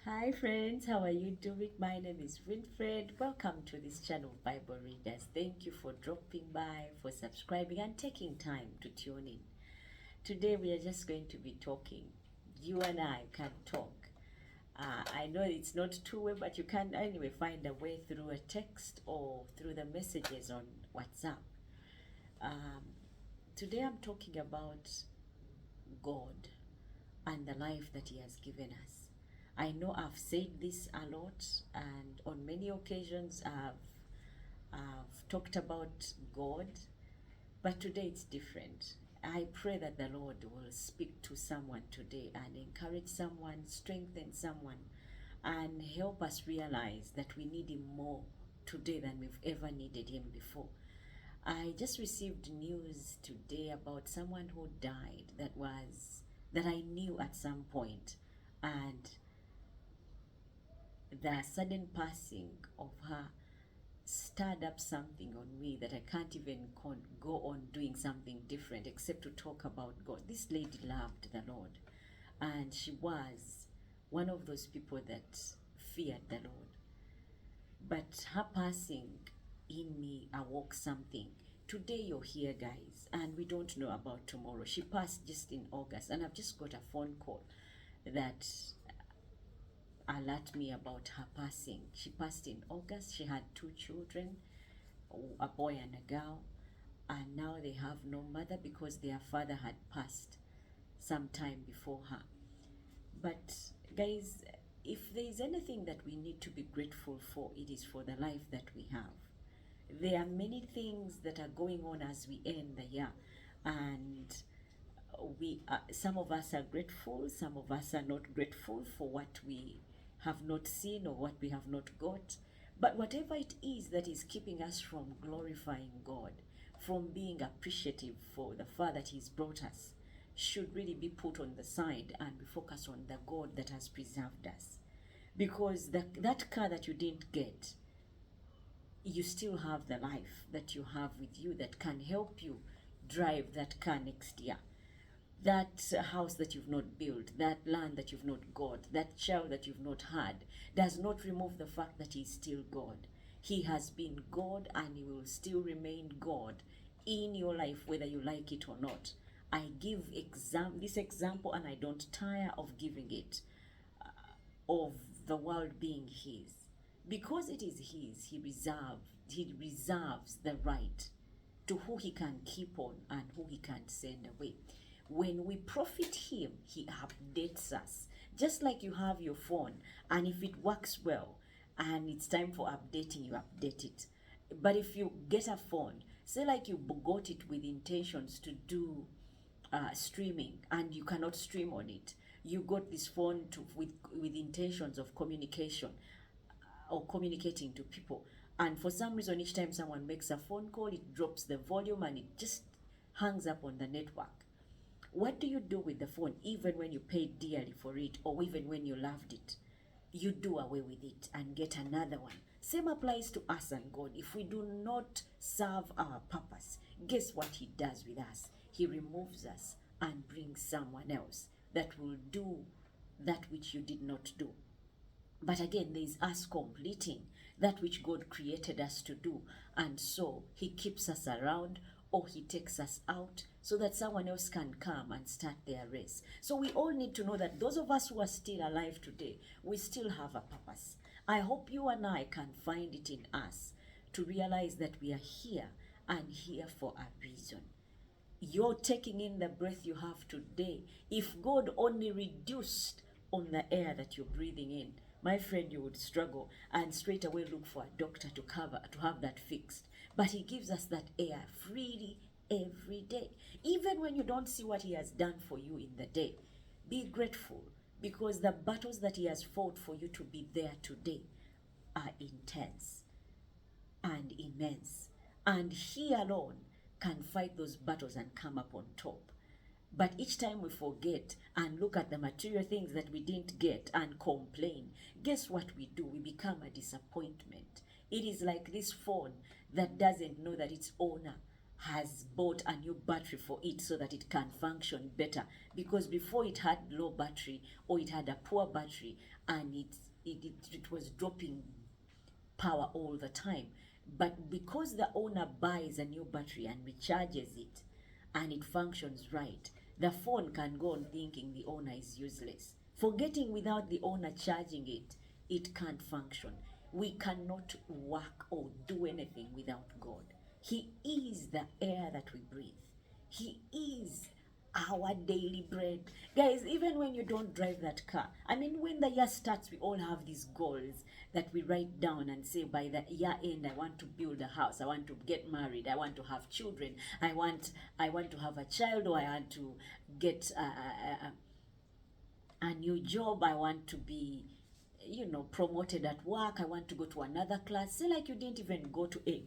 Hi friends, how are you doing? My name is Winfred. Welcome to this channel, Bible Readers. Thank you for dropping by, for subscribing, and taking time to tune in. Today we are just going to be talking. You and I can talk. I know it's not two-way, but you can anyway find a way through a text or through the messages on WhatsApp. Um, Today I'm talking about God and the life that He has given us. I know I've said this a lot, and on many occasions I've talked about God, but today it's different. I pray that the Lord will speak to someone today and encourage someone, strengthen someone, and help us realize that we need Him more today than we've ever needed Him before. I just received news today about someone who died that I knew at some point, and the sudden passing of her stirred up something on me that I can't even go on doing something different except to talk about God. This lady loved the Lord, and she was one of those people that feared the Lord. But her passing in me awoke something. Today you're here, guys, and we don't know about tomorrow. She passed just in August, and I've just got a phone call that alert me about her passing. She passed in August. She had two children, a boy and a girl, and now they have no mother because their father had passed some time before her. But guys, if there is anything that we need to be grateful for, it is for the life that we have. There are many things that are going on as we end the year, and some of us are grateful, some of us are not grateful for what we have not seen or what we have not got. But whatever it is that is keeping us from glorifying God, from being appreciative for the far that He's brought us, should really be put on the side and we focus on the God that has preserved us. Because that car that you didn't get, you still have the life that you have with you that can help you drive that car next year. That house that you've not built, that land that you've not got, that child that you've not had, does not remove the fact that He's still God. He has been God and He will still remain God in your life, whether you like it or not. I give this example, and I don't tire of giving it, of the world being His. Because it is His, He reserves the right to who He can keep on and who He can send away. When we profit Him, He updates us. Just like you have your phone, and if it works well and it's time for updating, you update it. But if you get a phone, say like you got it with intentions to do streaming and you cannot stream on it, you got this phone with intentions of communication or communicating to people, and for some reason each time someone makes a phone call, it drops the volume and it just hangs up on the network. What do you do with the phone? Even when you paid dearly for it, or even when you loved it, you do away with it and get another one. Same applies to us and God. If we do not serve our purpose, guess what He does with us? He removes us and brings someone else that will do that which you did not do. But again, there is us completing that which God created us to do. And so He keeps us around, or He takes us out so that someone else can come and start their race. So we all need to know that those of us who are still alive today, we still have a purpose. I hope you and I can find it in us to realize that we are here and here for a reason. You're taking in the breath you have today. If God only reduced on the air that you're breathing in, my friend, you would struggle and straight away look for a doctor to have that fixed. But He gives us that air freely every day. Even when you don't see what He has done for you in the day, be grateful, because the battles that He has fought for you to be there today are intense and immense. And He alone can fight those battles and come up on top. But each time we forget and look at the material things that we didn't get and complain, guess what we do? We become a disappointment. It is like this phone that doesn't know that its owner has bought a new battery for it so that it can function better, because before it had low battery, or it had a poor battery, and it was dropping power all the time. But because the owner buys a new battery and recharges it, and it functions right, the phone can go on thinking the owner is useless, forgetting without the owner charging it, it can't function. We cannot work or do anything without God. He is the air that we breathe. He is our daily bread. Guys, even when you don't drive that car, I mean, when the year starts, we all have these goals that we write down and say, by the year end, I want to build a house, I want to get married, I want to have children, I want to have a child, or I want to get a new job, I want to be, promoted at work, I want to go to another class. Say like you didn't even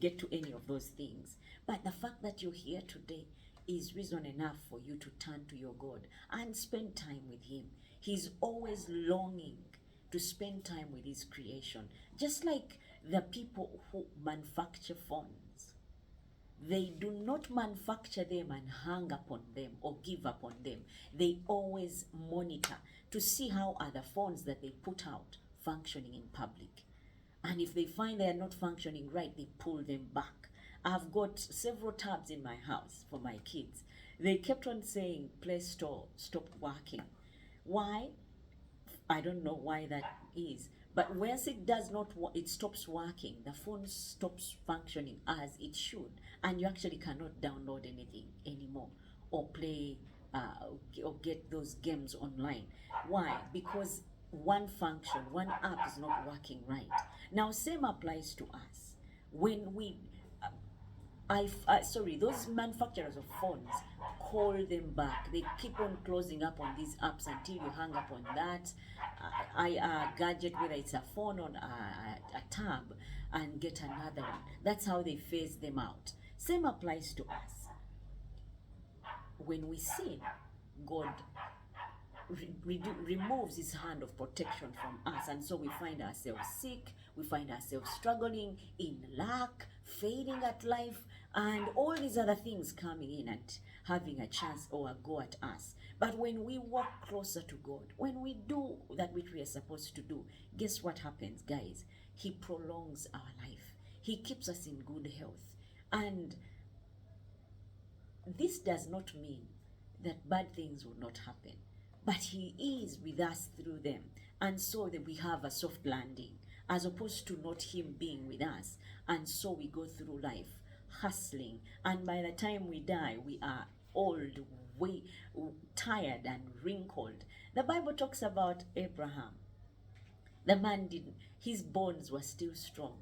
get to any of those things. But the fact that you're here today is reason enough for you to turn to your God and spend time with Him. He's always longing to spend time with His creation. Just like the people who manufacture phones, they do not manufacture them and hang upon them or give up on them. They always monitor to see how are the phones that they put out functioning in public. And if they find they are not functioning right, they pull them back. I've got several tabs in my house for my kids. They kept on saying Play Store stopped working. Why? I don't know why that is. But once it does not, it stops working, the phone stops functioning as it should, and you actually cannot download anything anymore or play or get those games online. Why? Because one function, one app is not working right. Now, same applies to us. When we those manufacturers of phones, call them back. They keep on closing up on these apps until you hang up on that gadget, whether it's a phone or a tab, and get another one. That's how they phase them out. Same applies to us. When we sin, God removes His hand of protection from us, and so we find ourselves sick, we find ourselves struggling in lack, failing at life, and all these other things coming in and having a chance or a go at us. But when we walk closer to God, when we do that which we are supposed to do, guess what happens, guys? He prolongs our life. He keeps us in good health. And this does not mean that bad things will not happen, but He is with us through them, and so that we have a soft landing, as opposed to not Him being with us. And so we go through life hustling, and by the time we die, we are old, way tired and wrinkled. The Bible talks about Abraham. The man his bones were still strong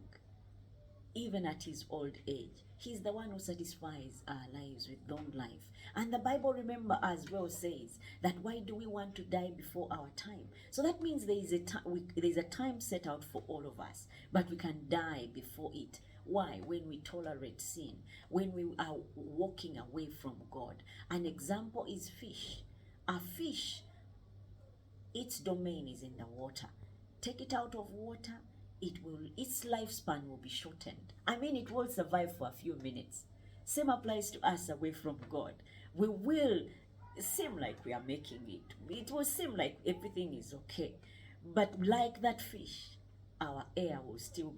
even at his old age. He's the one who satisfies our lives with long life. And the Bible, remember, as well says that why do we want to die before our time? So that means there is a time set out for all of us, but we can die before it. Why? When we tolerate sin, when we are walking away from God. An example is fish. A fish, its domain is in the water. Take it out of water, its lifespan will be shortened. I mean, it will survive for a few minutes. Same applies to us away from God. We will seem like we are making it. It will seem like everything is okay. But like that fish, our air will still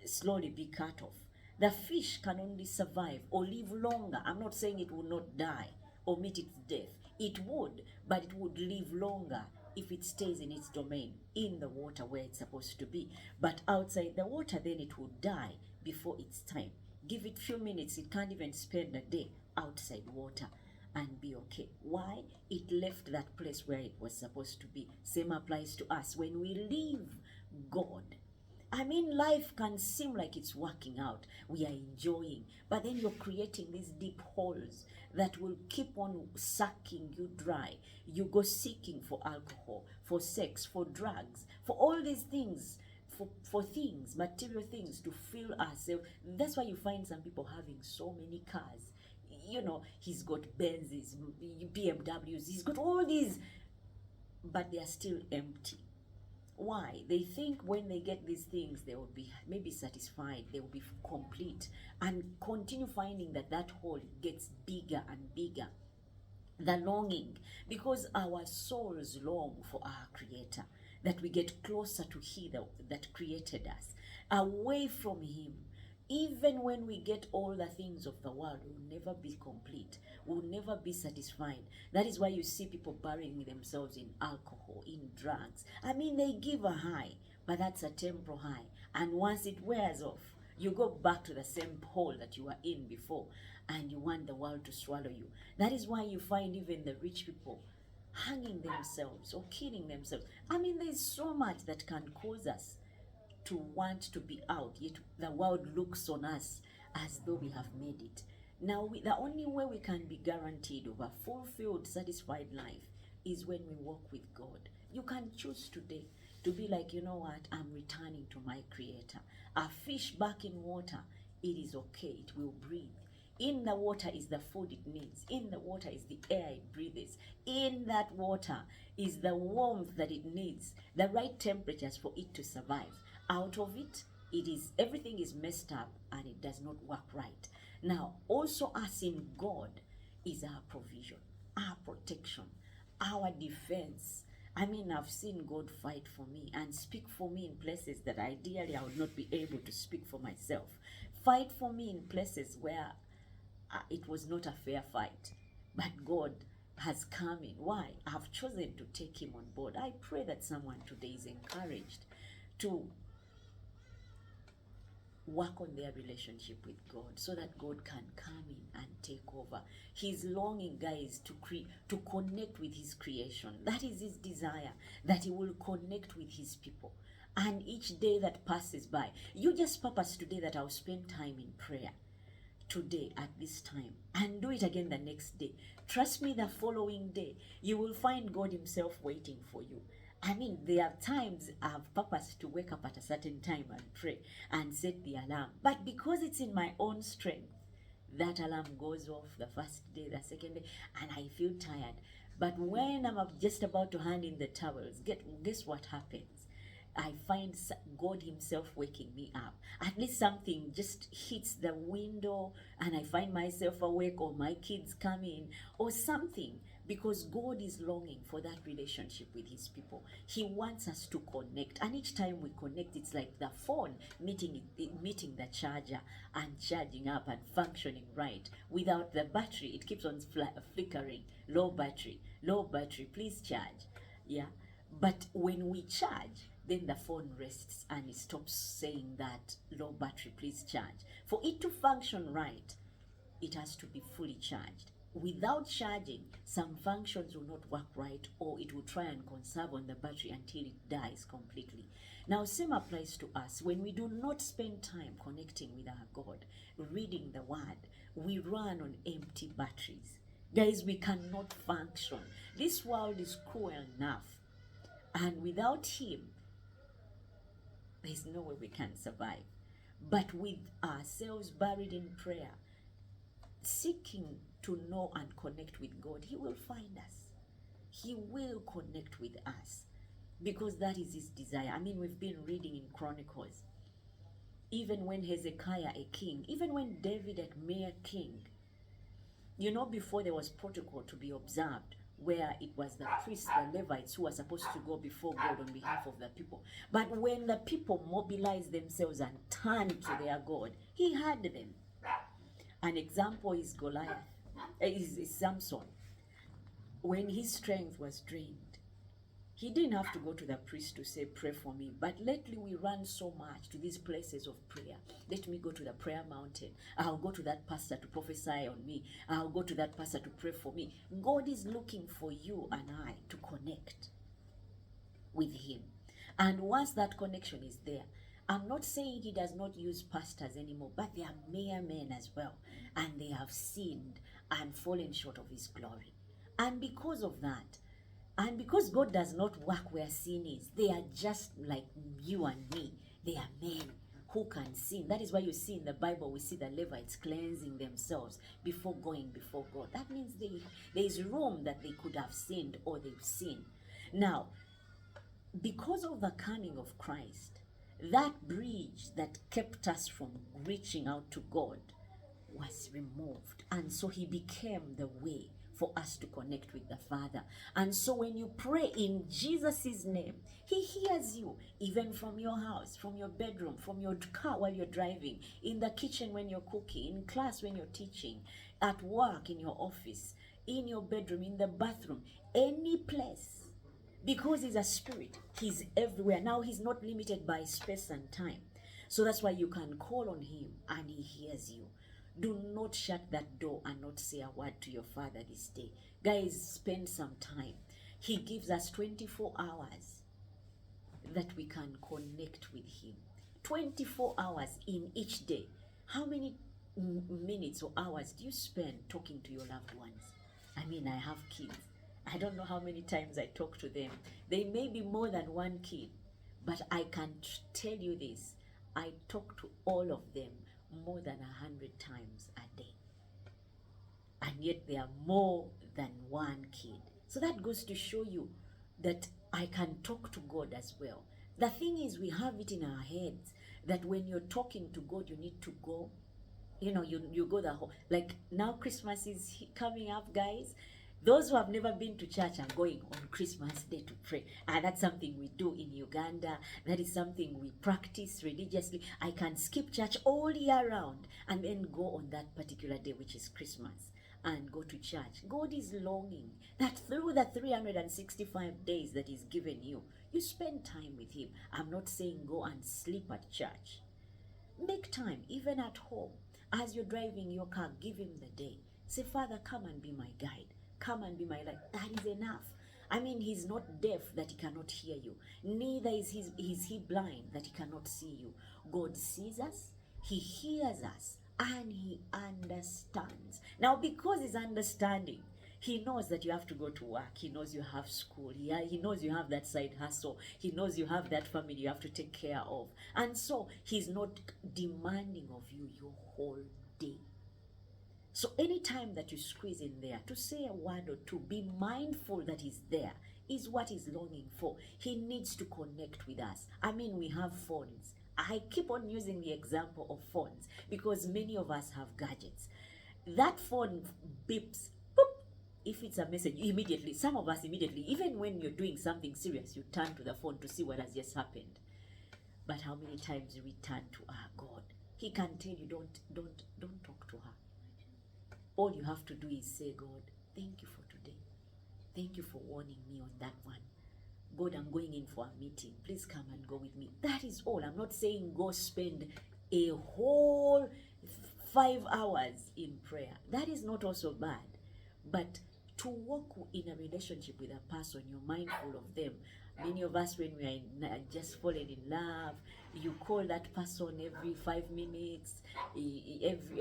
slowly be cut off. The fish can only survive or live longer. I'm not saying it will not die or meet its death. It would, but it would live longer if it stays in its domain, in the water where it's supposed to be. But outside the water, then it would die before its time. Give it few minutes, it can't even spend a day outside water and be okay. Why? It left that place where it was supposed to be. Same applies to us. When we leave God, I mean, life can seem like it's working out. We are enjoying. But then you're creating these deep holes that will keep on sucking you dry. You go seeking for alcohol, for sex, for drugs, for all these things, for things, material things to fill ourselves. That's why you find some people having so many cars. You know, he's got Benzes, BMWs, he's got all these, but they are still empty. Why? They think when they get these things, they will be maybe satisfied, they will be complete, and continue finding that that hole gets bigger and bigger. The longing, because our souls long for our Creator, that we get closer to He that created us, away from Him. Even when we get all the things of the world, we'll never be complete, we'll never be satisfied. That is why you see people burying themselves in alcohol, in drugs. I mean, they give a high, but that's a temporal high, and once it wears off, you go back to the same hole that you were in before, and you want the world to swallow you. That is why you find even the rich people hanging themselves or killing themselves. I mean, there's so much that can cause us to want to be out, yet the world looks on us as though we have made it. Now, the only way we can be guaranteed of a fulfilled, satisfied life is when we walk with God. You can choose today to be like, you know what, I'm returning to my Creator. A fish back in water, it is okay, it will breathe. In the water is the food it needs. In the water is the air it breathes. In that water is the warmth that it needs, the right temperatures for it to survive. Out of it, everything is messed up and it does not work right. Now, also us in God is our provision, our protection, our defense. I mean, I've seen God fight for me and speak for me in places that ideally I would not be able to speak for myself. Fight for me in places where it was not a fair fight, but God has come in. Why? I've chosen to take Him on board. I pray that someone today is encouraged to work on their relationship with God so that God can come in and take over. He's longing, guys, to connect with His creation. That is His desire, that He will connect with His people. And each day that passes by, you just purpose today that I'll spend time in prayer today at this time, and do it again the next day. Trust me, the following day you will find God Himself waiting for you. I mean, there are times I've purposed to wake up at a certain time and pray and set the alarm, but because it's in my own strength, that alarm goes off the first day, the second day, and I feel tired. But when I'm just about to hand in the towels, guess what happens? I find God Himself waking me up. At least something just hits the window and I find myself awake, or my kids come in, or something, because God is longing for that relationship with His people. He wants us to connect, and each time we connect, it's like the phone meeting the charger and charging up and functioning right. Without the battery, it keeps on flickering. Low battery, please charge. Yeah, but when we charge, then the phone rests and it stops saying that low battery, please charge. For it to function right, it has to be fully charged. Without charging, some functions will not work right, or it will try and conserve on the battery until it dies completely. Now, same applies to us. When we do not spend time connecting with our God, reading the Word, we run on empty batteries. Guys, we cannot function. This world is cruel enough, and without Him, there's no way we can survive. But with ourselves buried in prayer, seeking to know and connect with God, He will find us. He will connect with us, because that is His desire. I mean, we've been reading in Chronicles, even when Hezekiah a king, even when David a mere king, you know, before there was protocol to be observed, where it was the priests, the Levites, who were supposed to go before God on behalf of the people. But when the people mobilized themselves and turned to their God, He had them. An example is Goliath, is Samson. When his strength was drained, he didn't have to go to the priest to say, pray for me. But lately we run so much to these places of prayer. Let me go to the prayer mountain. I'll go to that pastor to prophesy on me. I'll go to that pastor to pray for me. God is looking for you and I to connect with Him. And once that connection is there, I'm not saying He does not use pastors anymore, but they are mere men as well. And they have sinned and fallen short of His glory. And because of that, and because God does not work where sin is, they are just like you and me. They are men who can sin. That is why you see in the Bible, we see the Levites cleansing themselves before going before God. That means there is room that they could have sinned, or they've sinned. Now, because of the coming of Christ, that bridge that kept us from reaching out to God was removed. And so he became the way for us to connect with the Father. And so when you pray in Jesus' name, he hears you, even from your house, from your bedroom, from your car while you're driving, in the kitchen when you're cooking, in class when you're teaching, at work, in your office, in your bedroom, in the bathroom, any place. Because he's a spirit, he's everywhere. Now he's not limited by space and time. So that's why you can call on him and he hears you. Do not shut that door and not say a word to your Father this day. Guys, spend some time. He gives us 24 hours that we can connect with him. 24 hours in each day. How many minutes or hours do you spend talking to your loved ones? I mean, I have kids. I don't know how many times I talk to them. They may be more than one kid, but I can tell you this. I talk to all of them more than 100 times a day. And yet they are more than one kid. So that goes to show you that I can talk to God as well. The thing is, we have it in our heads that when you're talking to God, you need to go. You go the whole, like now Christmas is coming up, guys. Those who have never been to church are going on Christmas Day to pray. And that's something we do in Uganda. That is something we practice religiously. I can skip church all year round and then go on that particular day, which is Christmas, and go to church. God is longing that through the 365 days that he's given you, you spend time with him. I'm not saying go and sleep at church. Make time, even at home. As you're driving your car, give him the day. Say, Father, come and be my guide. Come and be my light. That is enough. I mean, he's not deaf that he cannot hear you. Neither is he blind that he cannot see you. God sees us, he hears us, and he understands. Now, because he's understanding, he knows that you have to go to work. He knows you have school. He knows you have that side hustle. He knows you have that family you have to take care of. And so he's not demanding of you your whole day. So anytime that you squeeze in there to say a word or two, be mindful that he's there, is what he's longing for. He needs to connect with us. I mean, we have phones. I keep on using the example of phones because many of us have gadgets. That phone beeps, boop. If it's a message, immediately, some of us immediately, even when you're doing something serious, you turn to the phone to see what has just happened. But how many times do we turn to our God? He can tell you, don't talk to her. All you have to do is say, God, thank you for today. Thank you for warning me on that one. God, I'm going in for a meeting. Please come and go with me. That is all. I'm not saying go spend a whole 5 hours in prayer. That is not also bad. But to walk in a relationship with a person, you're mindful of them. Many of us, when we are just fallen in love, you call that person every 5 minutes,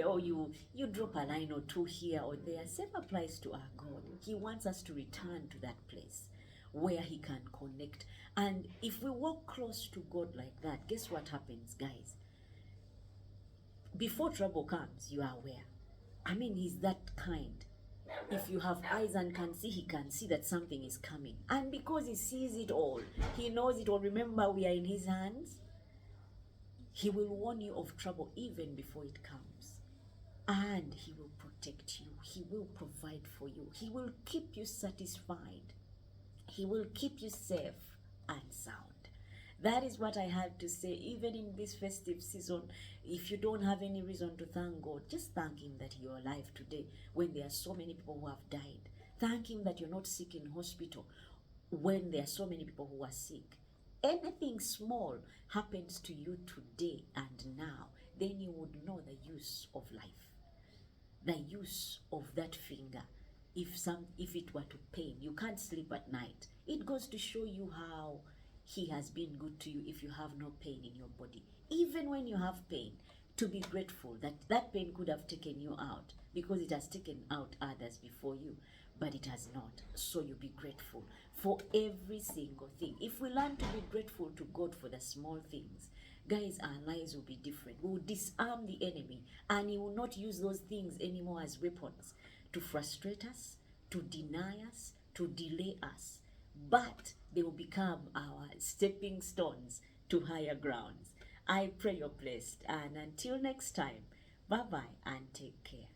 or you drop a line or two here or there. Same applies to our God. He wants us to return to that place where he can connect. And if we walk close to God like that, guess what happens, guys? Before trouble comes, you are aware. I mean, he's that kind. If you have eyes and can see, he can see that something is coming. And because he sees it all, he knows it all. Remember, we are in his hands. He will warn you of trouble even before it comes. And he will protect you. He will provide for you. He will keep you satisfied. He will keep you safe and sound. That is what I had to say. Even in this festive season, if you don't have any reason to thank God, just thank him that you're alive today when there are so many people who have died. Thank him that you're not sick in hospital when there are so many people who are sick. Anything small happens to you today and now, then you would know the use of life, the use of that finger. If it were to pain, you can't sleep at night. It goes to show you how he has been good to you if you have no pain in your body. Even when you have pain, to be grateful that that pain could have taken you out because it has taken out others before you, but it has not. So you be grateful for every single thing. If we learn to be grateful to God for the small things, guys, our lives will be different. We will disarm the enemy and he will not use those things anymore as weapons to frustrate us, to deny us, to delay us. but they will become our stepping stones to higher grounds. I pray you're blessed, and until next time, bye bye and take care.